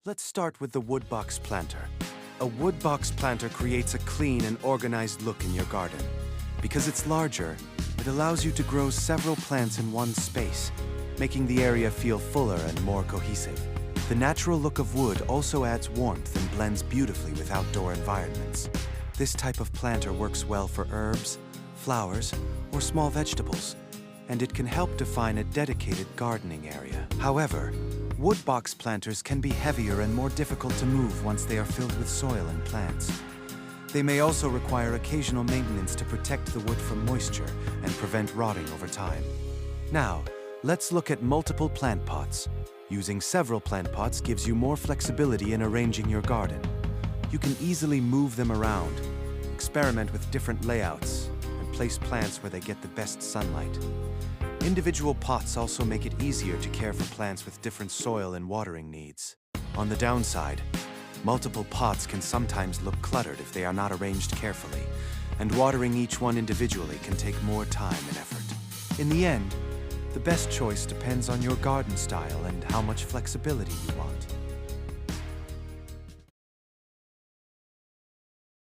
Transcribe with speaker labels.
Speaker 1: Let's start with the wood box planter. A wood box planter creates a clean and organized look in your garden. Because it's larger, it allows you to grow several plants in one space, making the area feel fuller and more cohesive. The natural look of wood also adds warmth and blends beautifully with outdoor environments. This type of planter works well for herbs, flowers, or small vegetables, and it can help define a dedicated gardening area. However, wood box planters can be heavier and more difficult to move once they are filled with soil and plants. They may also require occasional maintenance to protect the wood from moisture and prevent rotting over time. Now, let's look at multiple plant pots. Using several plant pots gives you more flexibility in arranging your garden. You can easily move them around, experiment with different layouts, and place plants where they get the best sunlight. Individual pots also make it easier to care for plants with different soil and watering needs. On the downside, multiple pots can sometimes look cluttered if they are not arranged carefully, and watering each one individually can take more time and effort. In the end, the best choice depends on your garden style and how much flexibility you want.